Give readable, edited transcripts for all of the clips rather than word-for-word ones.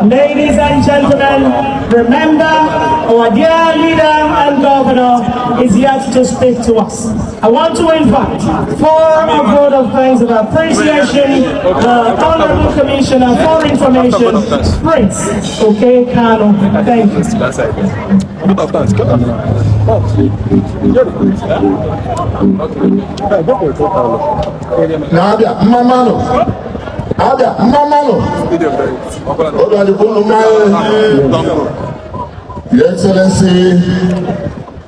Ladies and gentlemen, remember our dear leader and governor is yet to speak to us. I want to invite for a vote of thanks and appreciation the Honorable Commissioner for Information, Prince Okay Kano. Thank you. Abia, Your Excellency,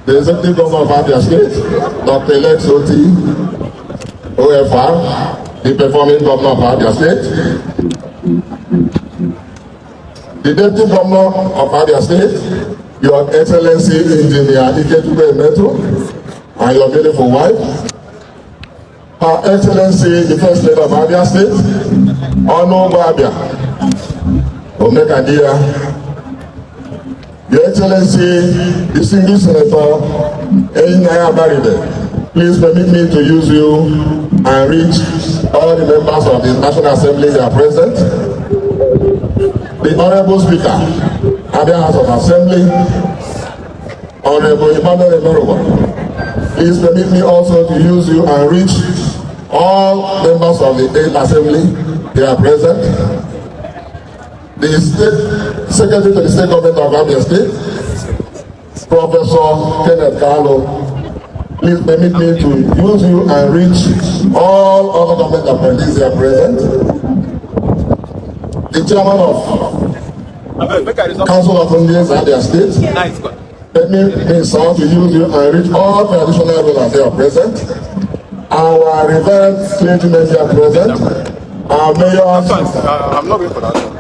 the Executive Governor of Abia State, Dr. Otti'S, OFR, the performing Governor of Abia State, the Deputy Governor of Abia State, Your Excellency Engineer Ike Metro, and your beautiful wife, Her Excellency, the First Lady of Abia State, Honorable Abia, Omega Dia, Your Excellency, distinguished Senator Enyaya Baride, please permit me to use you and reach all the members of the National Assembly that are present. The Honorable Speaker, Abia House of Assembly, Honorable Emmanuel Emeruwa, please permit me also to use you and reach all members of the 8th Assembly. They are present. The State Secretary to the State Government of Abia State, Professor Kenneth Carlo, please permit me to use you and reach all other government appointees. They are present. The Chairman of Council of Indians at their state, permit me, sir, to use you and reach all traditional rulers. They are present. Our revered clergymen are present. Our mayors,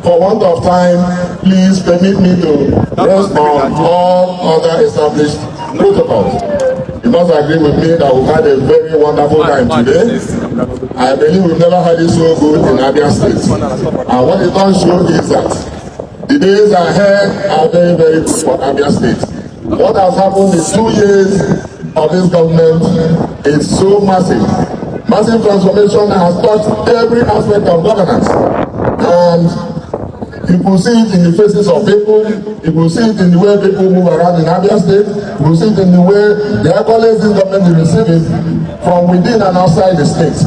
for want of time, please permit me to rest on all other established protocols. You must agree with me that we've had a very wonderful time today. I believe we've never had it so good in Abia State. And what it does show is that the days ahead are very, very good for Abia State. What has happened in 2 years of this government is so massive. Massive transformation has touched every aspect of governance. And you will see it in the faces of people, you will see it in the way people move around in Abia State, you will see it in the way the accolades this government is receiving from within and outside the state.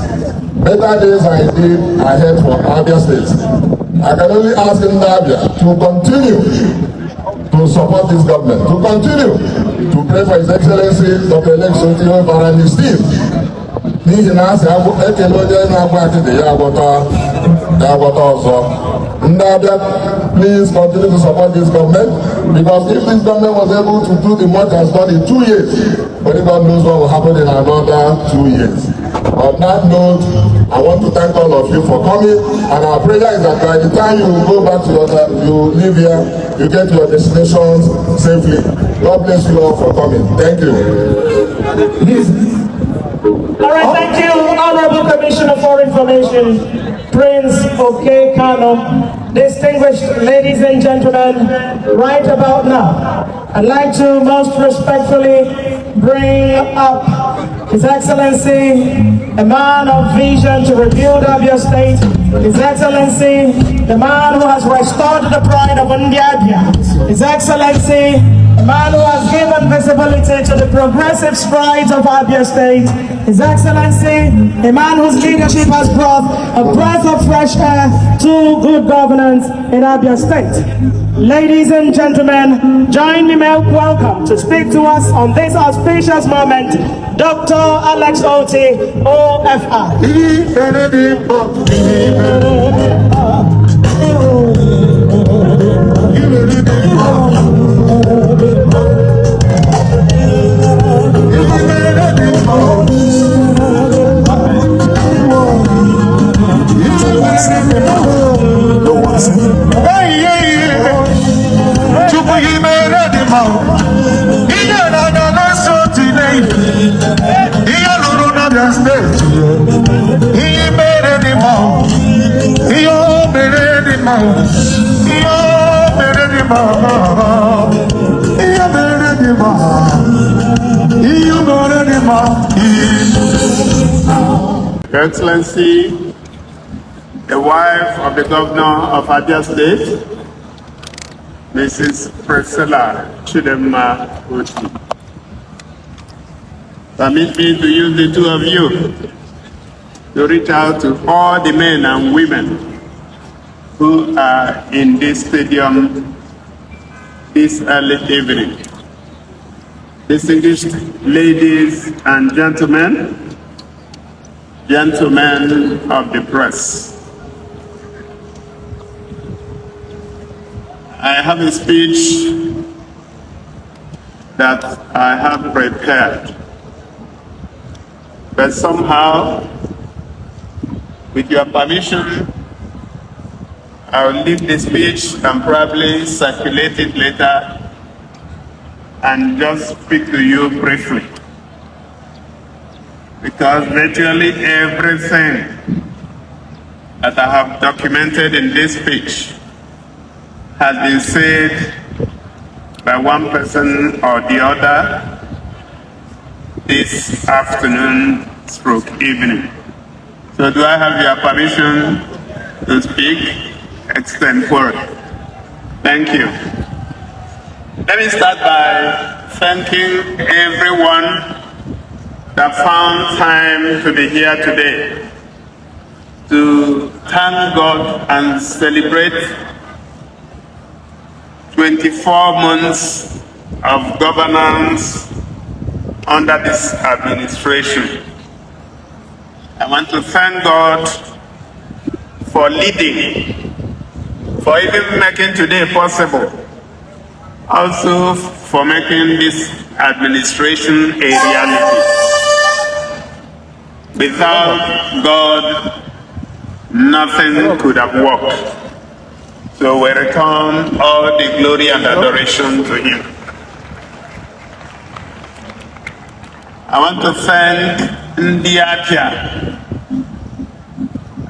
Better days are indeed ahead for Abia State. I can only ask Abia to continue to support this government, to continue to pray for His Excellency Dr. Otti'S and his team. N'ihi na asị ekele onye na-agba akịdị ya agwọta ọzọ. Ndị Abia, please continue to support this government, because if this government was able to do the much has done in 2 years, only God knows what will happen in another 2 years. On that note, I want to thank all of you for coming, and our prayer is that by the time you go back to you live here, you get to your destinations safely. God bless you all for coming. Thank you. All right, thank you, Honorable Commissioner for Information, Prince Okay Kano. Distinguished ladies and gentlemen, right about now, I'd like to most respectfully bring up His Excellency, a man of vision to rebuild Abia State, His Excellency, the man who has restored the pride of Abia, His Excellency, a man who has given visibility to the progressive strides of Abia State, His Excellency, a man whose leadership has brought a breath of fresh air to good governance in Abia State. Ladies and gentlemen, join me in welcome to speak to us on this auspicious moment, Dr. Alex Otti'S, OFR. Your Excellency, the wife of the Governor of Abia State, Mrs. Priscilla Chidema Oti. Permit me to use the two of you to reach out to all the men and women who are in this stadium this early evening. Distinguished ladies and gentlemen, gentlemen of the press, I have a speech that I have prepared, but somehow, with your permission, I will leave the speech and probably circulate it later and just speak to you briefly. Because virtually everything that I have documented in this speech has been said by one person or the other this afternoon stroke evening. So do I have your permission to speak extempore? Thank you. Let me start by thanking everyone that found time to be here today to thank God and celebrate 24 months of governance under this administration. I want to thank God for leading, for even making today possible, also for making this administration a reality. Without God, nothing could have worked. So we return all the glory and adoration to Him. I want to thank Abia.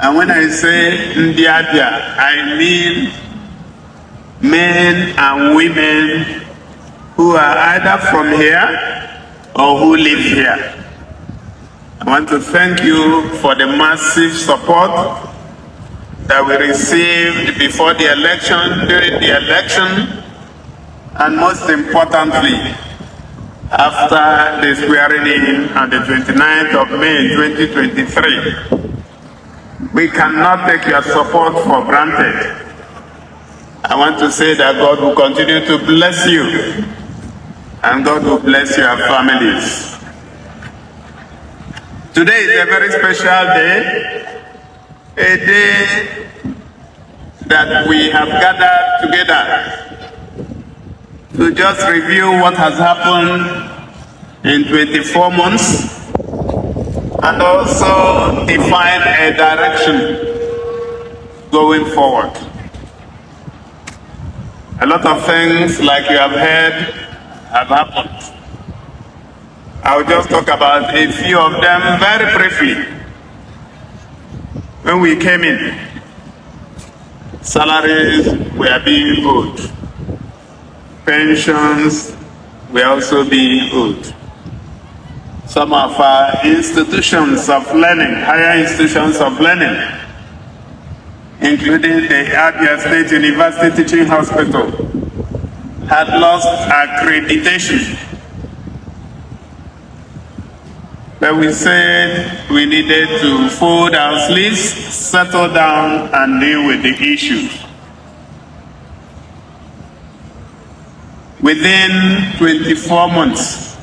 And when I say Abia, I mean men and women who are either from here or who live here. I want to thank you for the massive support that we received before the election, during the election, and most importantly, after the swearing in on the 29th of May 2023. We cannot take your support for granted. I want to say that God will continue to bless you, and God will bless your families. Today is a very special day, a day that we have gathered together to just review what has happened in 24 months and also define a direction going forward. A lot of things, like you have heard, have happened. I'll just talk about a few of them very briefly. When we came in, salaries were being owed. Pensions were also being owed. Some of our institutions of learning, higher institutions of learning, including the Abia State University Teaching Hospital, had lost accreditation. But we said we needed to fold our sleeves, settle down, and deal with the issues. Within 24 months,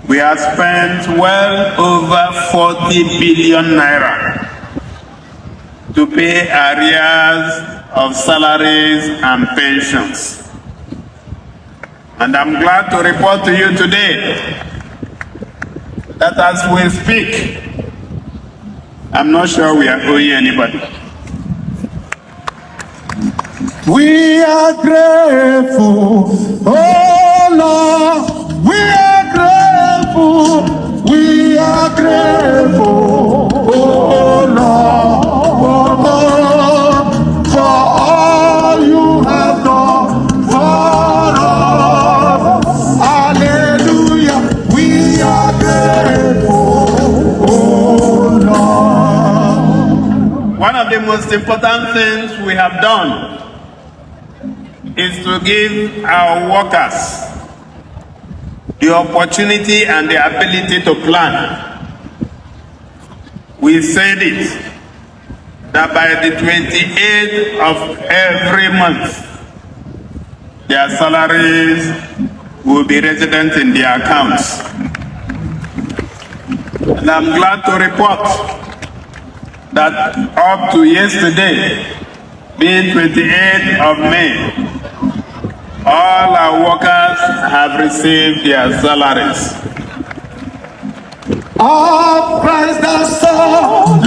we have spent well over 40 billion naira to pay arrears of salaries and pensions. And I'm glad to report to you today that as we speak, I'm not sure we are owing anybody. We are grateful, oh Lord, we are grateful, we are grateful, oh Lord, for all you have done for us. Hallelujah, we are grateful, oh Lord. One of the most important things we have done is to give our workers the opportunity and the ability to plan. We said it, that by the 28th of every month, their salaries will be resident in their accounts. And I'm glad to report that up to yesterday, being 28th of May, all our workers have received their salaries. Of Christ the solid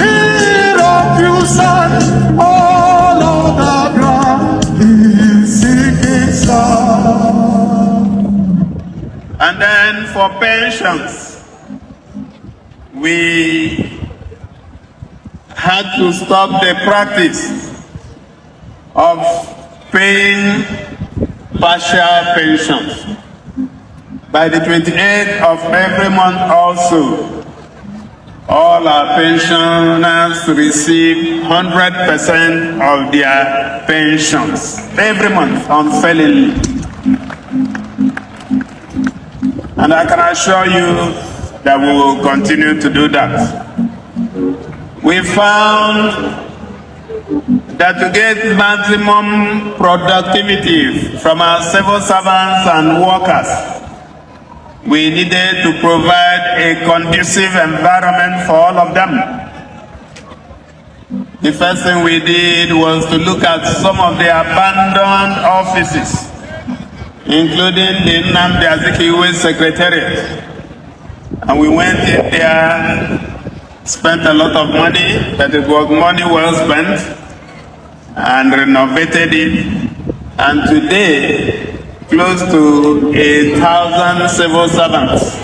fusion, all of the ground is sinking sun. And then for pensions, we had to stop the practice of paying partial pensions. By the 28th of every month also, all our pensioners receive 100% of their pensions every month unfailingly. And I can assure you that we will continue to do that. We found that to get maximum productivity from our civil servants and workers, we needed to provide a conducive environment for all of them. The first thing we did was to look at some of the abandoned offices, including the Nnamdi Azikiwe Secretariat. And we went in there, spent a lot of money, but it was money well spent, and renovated it. And today, close to 1,000 civil servants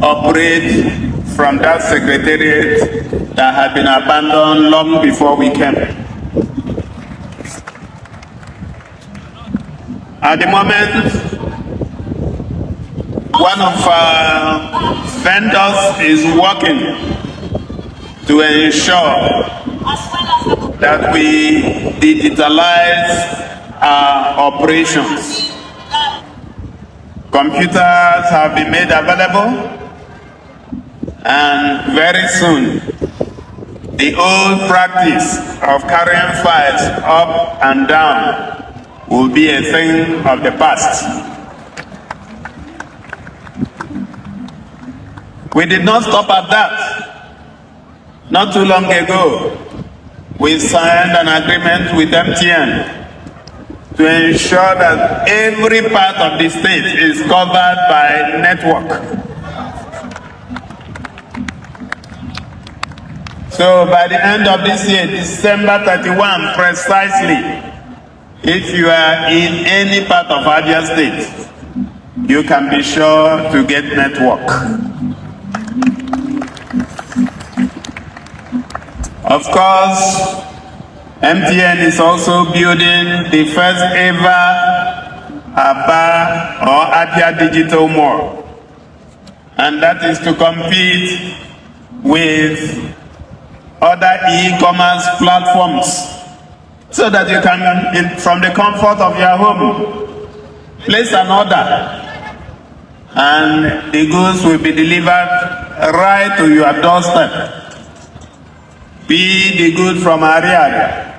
operate from that secretariat that had been abandoned long before we came. At the moment, one of our vendors is working to ensure that we digitalize our operations. Computers have been made available, and very soon the old practice of carrying files up and down will be a thing of the past. We did not stop at that. Not too long ago, we signed an agreement with MTN to ensure that every part of the state is covered by network. So by the end of this year, December 31 precisely, if you are in any part of Abia state, you can be sure to get network. Of course, MTN is also building the first ever Abia or Abia Digital Mall. And that is to compete with other e-commerce platforms so that you can, from the comfort of your home, place an order and the goods will be delivered right to your doorstep. Be the good from Ariaga,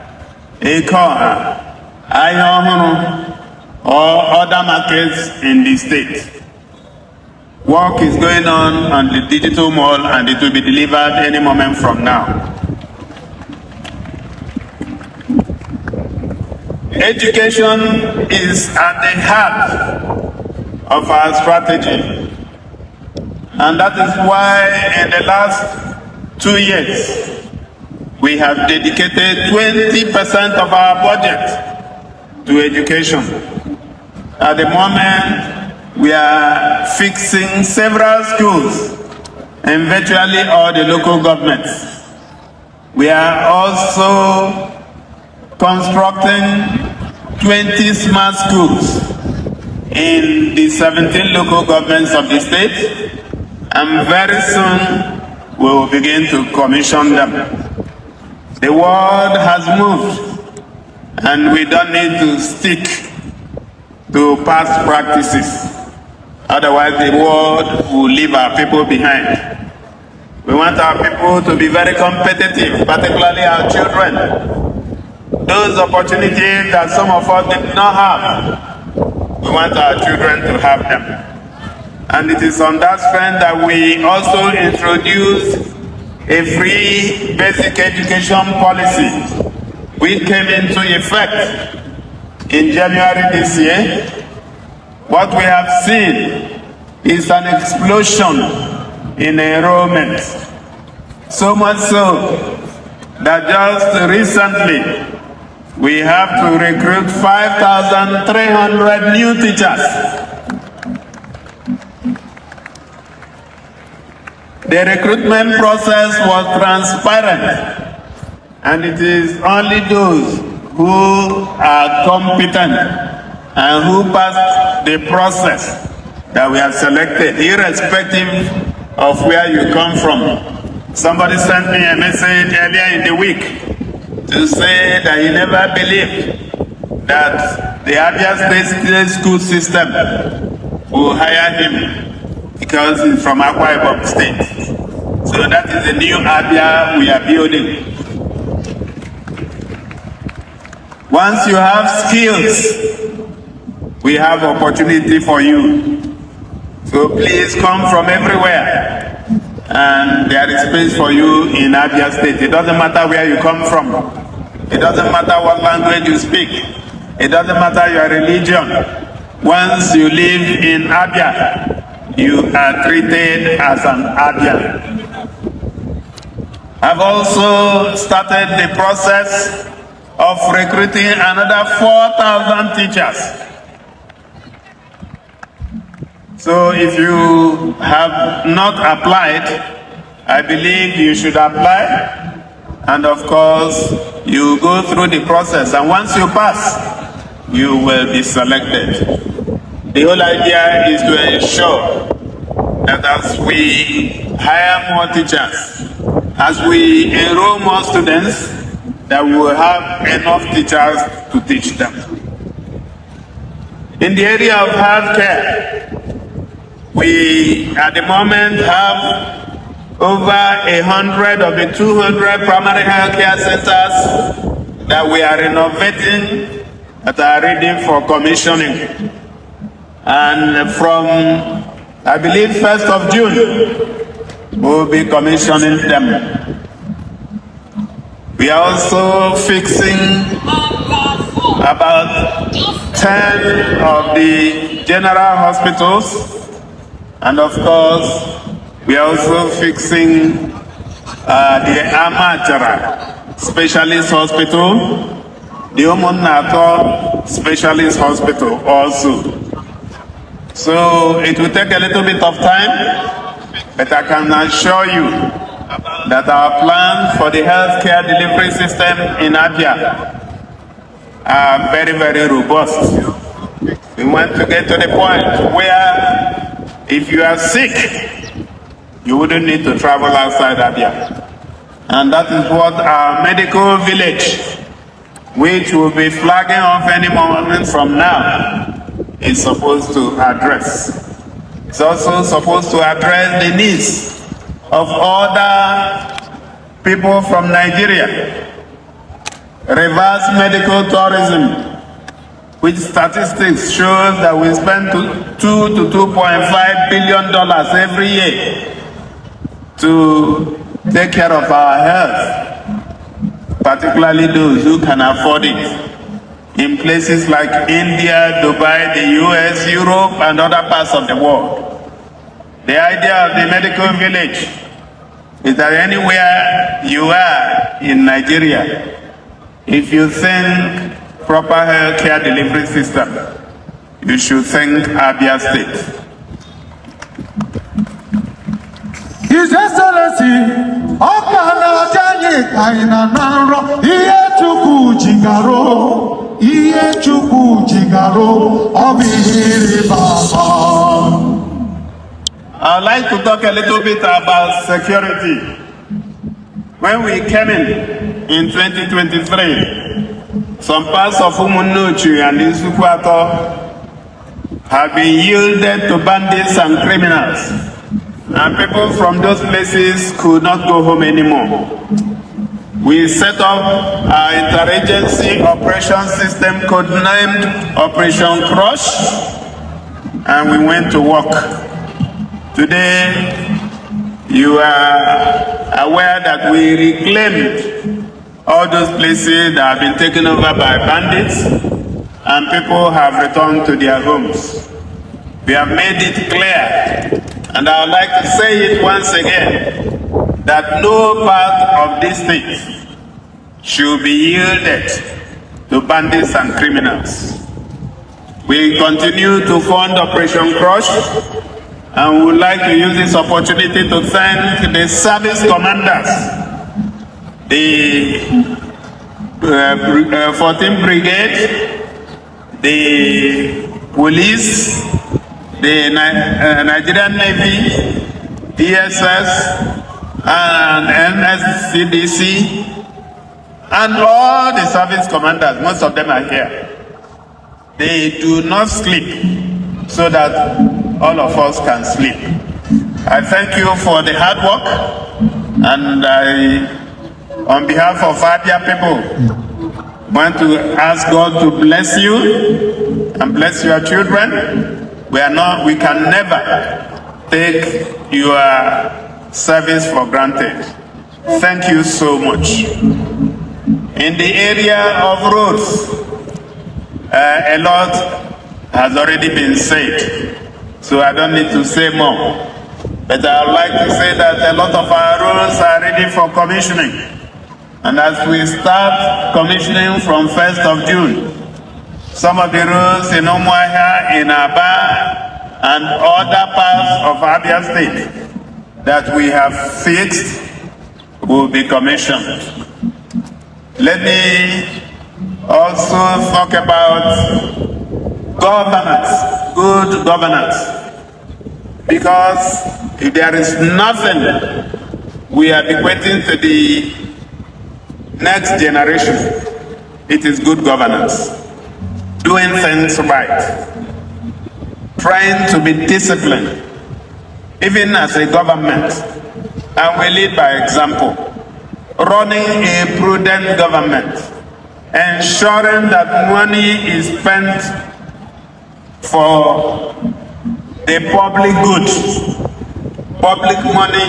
Ekon, Ayohunu, or other markets in the state. Work is going on the digital mall, and it will be delivered any moment from now. Education is at the heart of our strategy, and that is why in the last 2 years, we have dedicated 20% of our budget to education. At the moment, we are fixing several schools in virtually all the local governments. We are also constructing 20 smart schools in the 17 local governments of the state, and very soon we will begin to commission them. The world has moved, and we don't need to stick to past practices. Otherwise, the world will leave our people behind. We want our people to be very competitive, particularly our children. Those opportunities that some of us did not have, we want our children to have them. And it is on that strength that we also introduced a free basic education policy, which came into effect in January this year. What we have seen is an explosion in enrollment. So much so that just recently we have to recruit 5,300 new teachers. The recruitment process was transparent, and it is only those who are competent and who pass the process that we have selected, irrespective of where you come from. Somebody sent me a message earlier in the week to say that he never believed that the Abia State school system will hire him because he's from Akwa Ibom State. So that is the new Abia we are building. Once you have skills, we have opportunity for you. So please come from everywhere, and there is space for you in Abia State. It doesn't matter where you come from. It doesn't matter what language you speak. It doesn't matter your religion. Once you live in Abia, you are treated as an Abian. I've also started the process of recruiting another 4,000 teachers. So if you have not applied, I believe you should apply. And of course, you go through the process. And once you pass, you will be selected. The whole idea is to ensure that as we hire more teachers, as we enroll more students, that we will have enough teachers to teach them. In the area of healthcare, we at the moment have over 100 of the 200 primary healthcare centers that we are renovating that are ready for commissioning. And from, I believe, 1st of June, we'll be commissioning them. We are also fixing about 10 of the general hospitals, and of course, we are also fixing the Amachara Specialist Hospital, the Omonato Specialist Hospital also. So it will take a little bit of time, but I can assure you that our plan for the healthcare delivery system in Abia are very, very robust. We want to get to the point where if you are sick, you wouldn't need to travel outside Abia. And that is what our medical village, which will be flagging off any moment from now, is supposed to address. It's also supposed to address the needs of other people from Nigeria. Reverse medical tourism, which statistics shows that we spend $2 to $2.5 billion every year to take care of our health, particularly those who can afford it, in places like India, Dubai, the US, Europe, and other parts of the world. The idea of the medical village is that anywhere you are in Nigeria, if you think proper healthcare delivery system, you should think Abia State. His Excellency, Okana Jani Kaina Naro, Iechuku Jingaro, Iechuku Jingaro, Obihiri Baba. I'd like to talk a little bit about security. When we came in 2023, some parts of Umunuchi and Isukwato have been yielded to bandits and criminals, and people from those places could not go home anymore. We set up our interagency operation system codenamed Operation Crush, and we went to work. Today, you are aware that we reclaimed all those places that have been taken over by bandits, and people have returned to their homes. We have made it clear, and I would like to say it once again, that no part of this state should be yielded to bandits and criminals. We continue to fund Operation Crush, and we would like to use this opportunity to thank the service commanders, the 14th Brigade, the police, the Nigerian Navy, DSS, and NSCDC, and all the service commanders. Most of them are here. They do not sleep so that all of us can sleep. I thank you for the hard work, and I, on behalf of Abia people, want to ask God to bless you and bless your children. We can never take your service for granted. Thank you so much. In the area of roads, a lot has already been said, so I don't need to say more. But I would like to say that a lot of our roads are ready for commissioning. And as we start commissioning from 1st of June, some of the roads in Umuahia, in Abia, and other parts of Abia State that we have fixed will be commissioned. Let me also talk about governance, good governance. Because if there is nothing we are bequeathing to the next generation, it is good governance. Doing things right. Trying to be disciplined, even as a government. And we lead by example. Running a prudent government. Ensuring that money is spent for the public good. Public money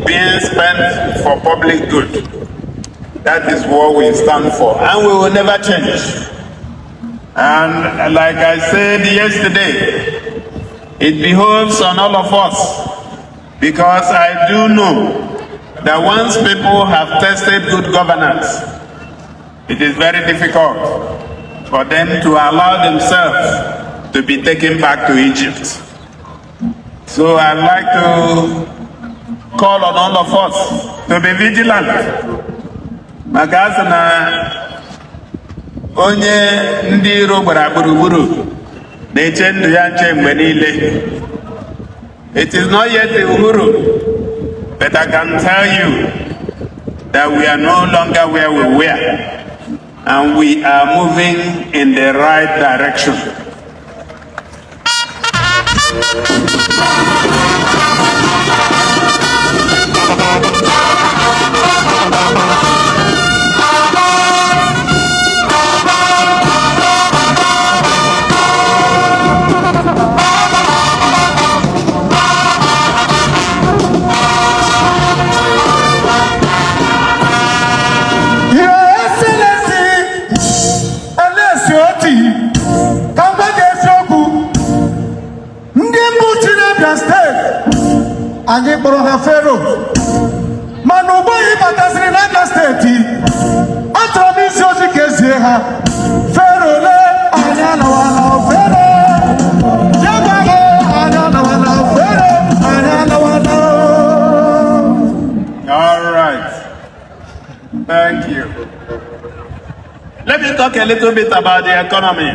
being spent for public good. That is what we stand for, and we will never change. And like I said yesterday, it behoves on all of us, because I do know that once people have tested good governance, it is very difficult for them to allow themselves to be taken back to Egypt. So I'd like to call on all of us to be vigilant. Magazi na onye ndị iro gbara gburugburu na-eche ndụ ya nche mgbe niile. It is not yet the Uhuru, but I can tell you that we are no longer where we were, and we are moving in the right direction. Anyị kpọrọ ha fero mana ugbo yi batasịrị n'Abia steeti atọrọ m isi ozi ka ezie ha fero le anyị anawala fero jagbago anyị anawala fero anyị anawala. All right, thank you. Let me talk a little bit about the economy.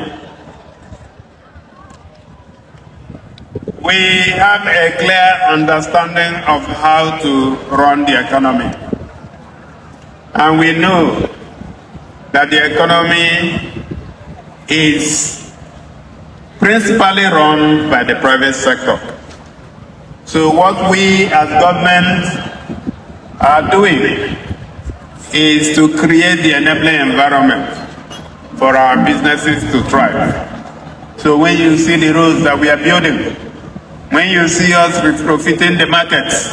We have a clear understanding of how to run the economy. And we know that the economy is principally run by the private sector. So what we as government are doing is to create the enabling environment for our businesses to thrive. So when you see the roads that we are building, when you see us retrofitting the markets,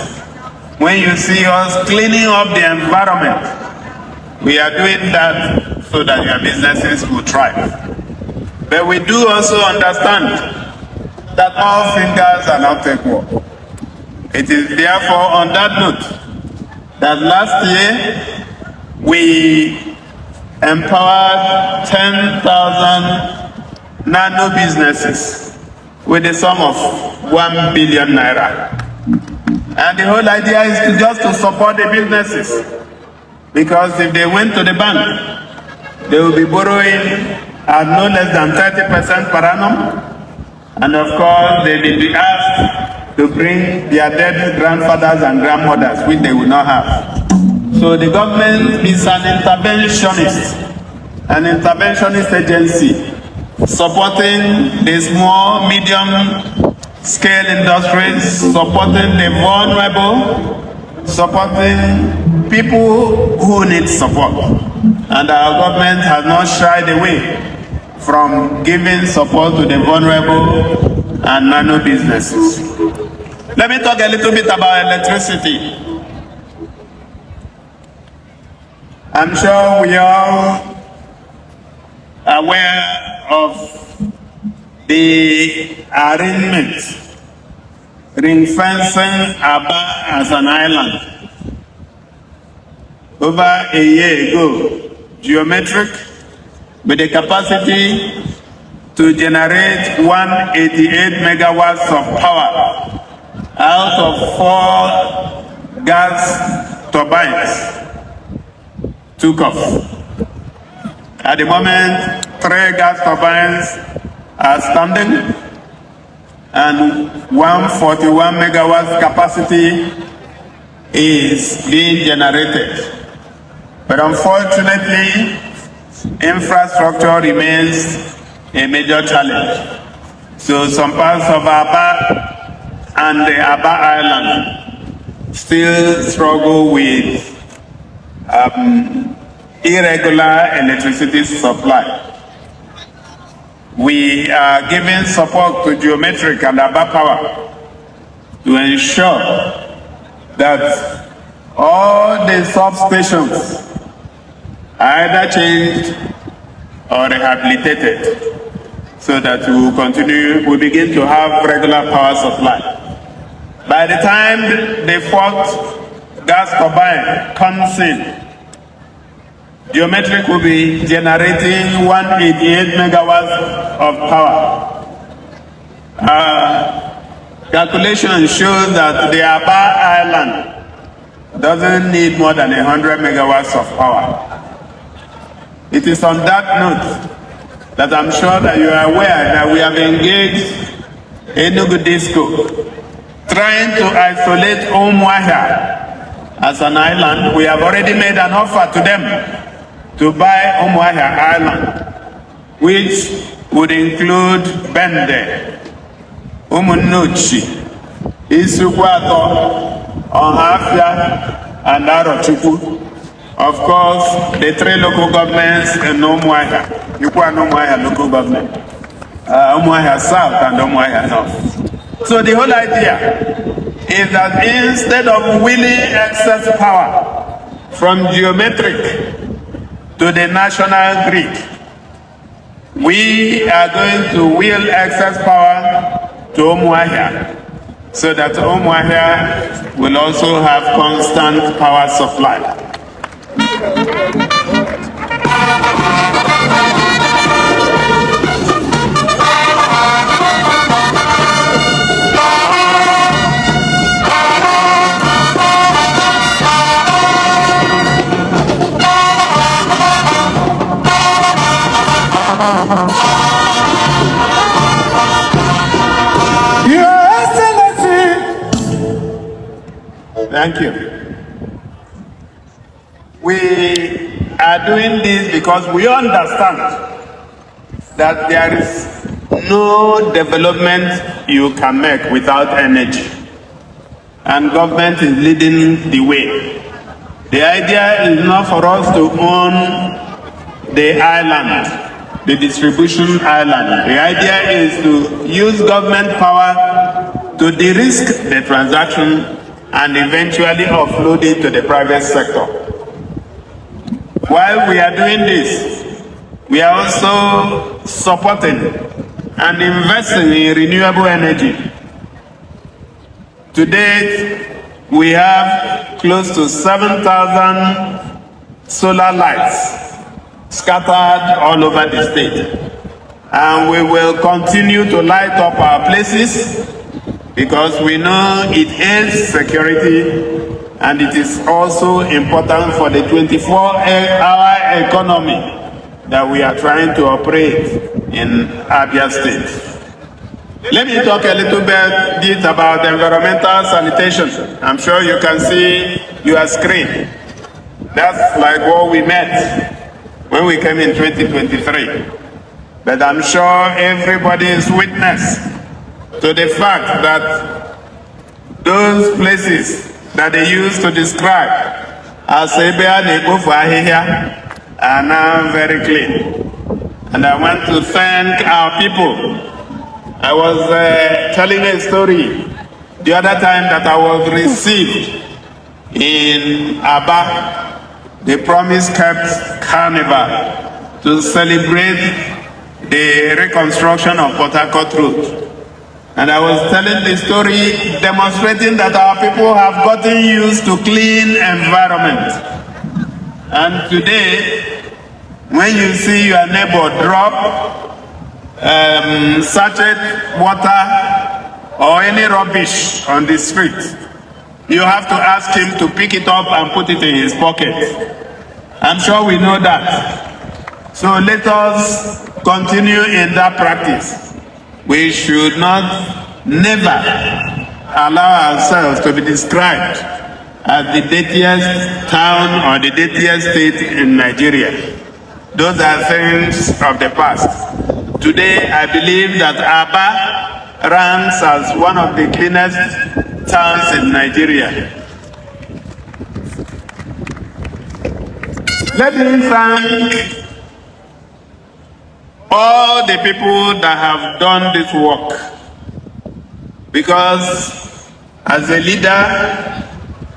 when you see us cleaning up the environment, we are doing that so that your businesses will thrive. But we do also understand that all fingers are not equal. It is therefore on that note that last year we empowered 10,000 nano businesses with a sum of 1 billion naira. And the whole idea is to support the businesses, because if they went to the bank, they will be borrowing at no less than 30% per annum, and of course they will be asked to bring their dead grandfathers and grandmothers, which they will not have. So the government is an interventionist agency, supporting the small, medium-scale industries, supporting the vulnerable, supporting people who need support. And our government has not shied away from giving support to the vulnerable and nano businesses. Let me talk a little bit about electricity. I'm sure we are aware of the arrangement ring-fencing Abia as an island. Over a year ago, geometric, with the capacity to generate 188 megawatts of power out of 4 gas turbines, took off. At the moment, 3 gas turbines are standing, and 141 megawatts capacity is being generated. But unfortunately, infrastructure remains a major challenge. So some parts of Abia and the Abia Island still struggle with irregular electricity supply. We are giving support to geometric and Abia Power to ensure that all the substations are either changed or rehabilitated, so that we will begin to have regular power supply. By the time the 4th gas turbine comes in, geometric will be generating 188 megawatts of power. Calculation shows that the Abia Island doesn't need more than 100 megawatts of power. It is on that note that I'm sure that you are aware that we have engaged Enugu Disco, trying to isolate Umuahia as an island. We have already made an offer to them to buy Umuahia Island, which would include Bende, Umunuchi, Isukwato, Ohafia, and Arochukwu. Of course, the 3 local governments in Umuahia, Umuahia local government, Umuahia South and Umuahia North. So the whole idea is that instead of wheeling excess power from geometric to the national grid, we are going to wheel excess power to Umuahia, so that Umuahia will also have constant power supply. Your Excellency. Thank you. We are doing this because we understand that there is no development you can make without energy. And government is leading the way. The idea is not for us to own the island, the distribution island. The idea is to use government power to de-risk the transaction and eventually offload it to the private sector. While we are doing this, we are also supporting and investing in renewable energy. To date, we have close to 7,000 solar lights scattered all over the state. And we will continue to light up our places because we know it is security and it is also important for the 24-hour economy that we are trying to operate in Abia State. Let me talk a little bit about environmental sanitation. I'm sure you can see your screen. That's like what we met when we came in 2023. But I'm sure everybody is witness to the fact that those places that they used to describe as Abia are now very clean. And I want to thank our people. I was telling a story the other time that I was received in Abia, the Promise Kept Carnival, to celebrate the reconstruction of Port Harcourt Road. And I was telling the story demonstrating that our people have gotten used to clean environment. And today, when you see your neighbor drop sachet water or any rubbish on the street, you have to ask him to pick it up and put it in his pocket. I'm sure we know that. So let us continue in that practice. We should never allow ourselves to be described as the dirtiest town or the dirtiest state in Nigeria. Those are things of the past. Today, I believe that Abia ranks as one of the cleanest towns in Nigeria. Let me thank all the people that have done this work, because as a leader,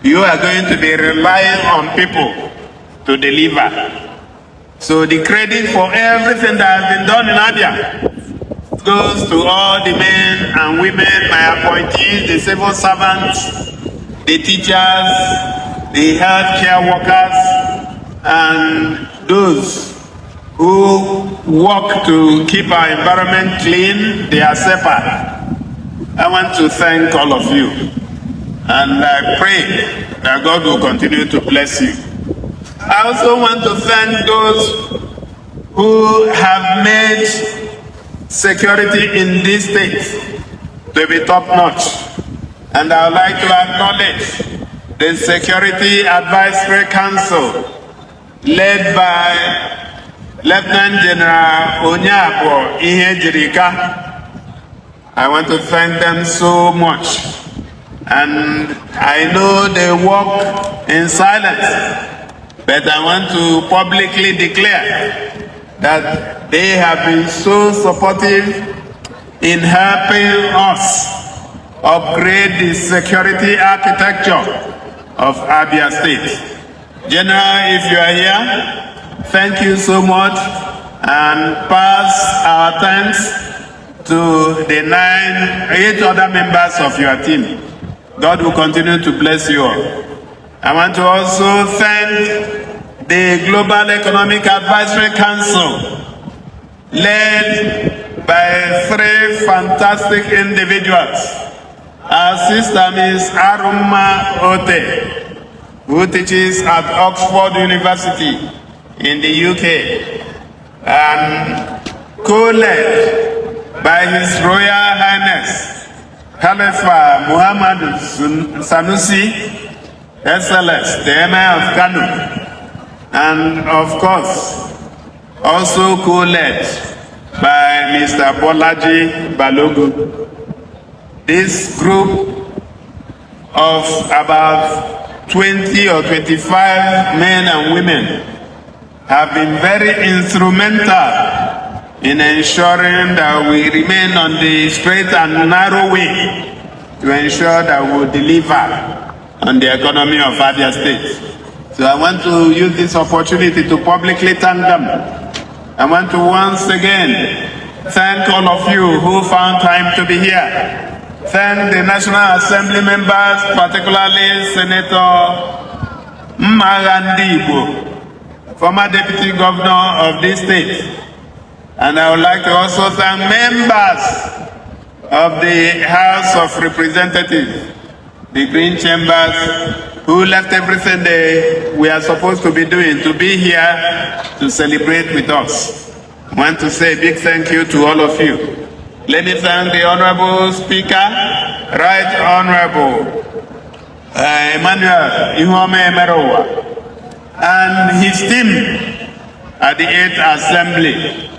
you are going to be relying on people to deliver. So the credit for everything that has been done in Abia goes to all the men and women, my appointees, the civil servants, the teachers, the healthcare workers, and those who work to keep our environment clean, they are SEPA. I want to thank all of you, and I pray that God will continue to bless you. I also want to thank those who have made security in this state to be top-notch. And I would like to acknowledge the Security Advisory Council led by Lieutenant General Onyabo Ihejirika. I want to thank them so much. And I know they work in silence, but I want to publicly declare that they have been so supportive in helping us upgrade the security architecture of Abia State. General, if you are here, thank you so much, and pass our thanks to the 8 other members of your team. God will continue to bless you all. I want to also thank the Global Economic Advisory Council, led by 3 fantastic individuals. Our sister Ms. Aruma Ote, who teaches at Oxford University in the UK, and co-led by His Royal Highness Khalifa Muhammad Sanusi, Excellency, the Emir of Kano, and of course, also co-led by Mr. Bolaji Balogun. This group of about 20 or 25 men and women have been very instrumental in ensuring that we remain on the straight and narrow way to ensure that we will deliver on the economy of Abia State. So I want to use this opportunity to publicly thank them. I want to once again thank all of you who found time to be here. Thank the National Assembly members, particularly Senator Mmagandibo, former Deputy Governor of this state. And I would like to also thank members of the House of Representatives, the Green Chambers, who left everything we are supposed to be doing to be here to celebrate with us. I want to say a big thank you to all of you. Let me thank the Honorable Speaker, Right Honorable Emmanuel Ihome Emerowa, and his team at the 8th Assembly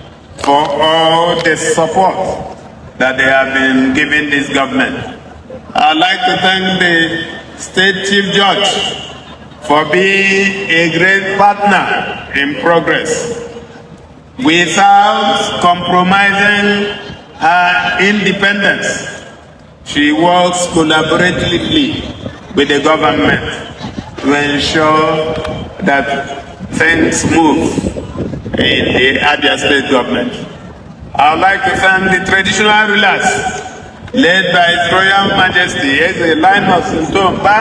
for all the support that they have been giving this government. I'd like to thank the State Chief Judge for being a great partner in progress without compromising her independence. She works collaboratively with the government to ensure that things move in the Abia State government. I would like to thank the traditional rulers led by His Royal Majesty, Eze Linus Ntomba,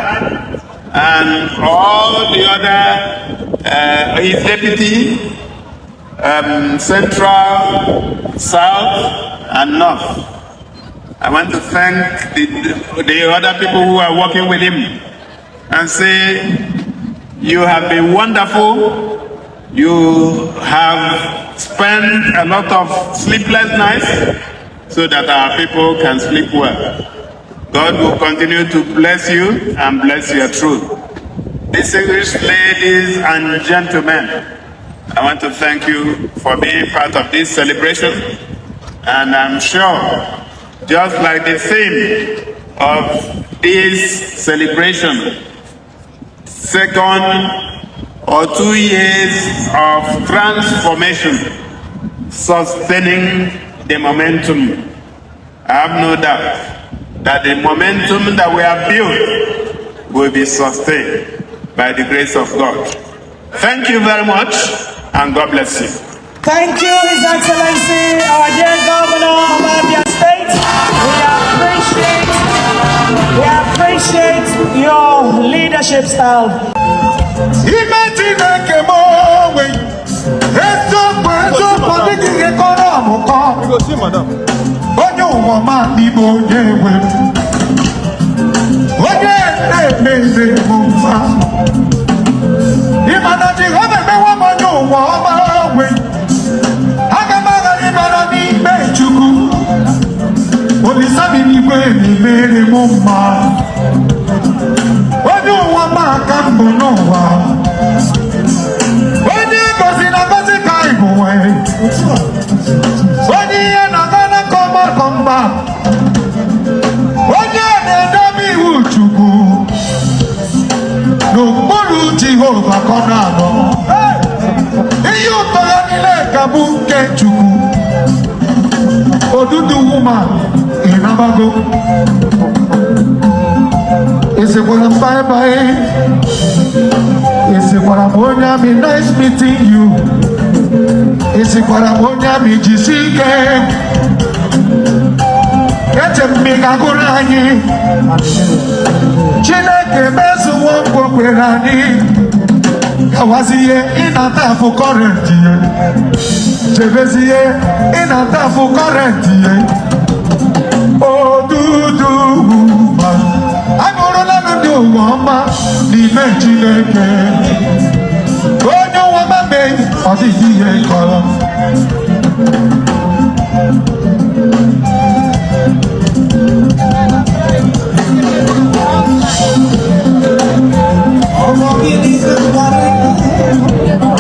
and all the other, his deputy, Central, South, and North. I want to thank the other people who are working with him and say, you have been wonderful. You have spent a lot of sleepless nights so that our people can sleep well. God will continue to bless you and bless your truth. Distinguished ladies and gentlemen, I want to thank you for being part of this celebration. And I'm sure, just like the theme of this celebration, second or 2 years of transformation, sustaining the momentum. I have no doubt that the momentum that we have built will be sustained by the grace of God. Thank you very much, and God bless you. Thank you, His Excellency, our dear Governor of Abia State. We appreciate your leadership style. Odudu woman in Abago. Is it what I'm bye? Is it what I'm going to be nice meeting you? Is it what I'm going to be Jisike? Get a mega gorani. Chineke besu wonko kwerani. Kawaziye inata for current ye. Jebeziye inata for current ye. Odudu woman. Agorola ndo mama ni mejileke. Onyo wama me odiye kola. Oh,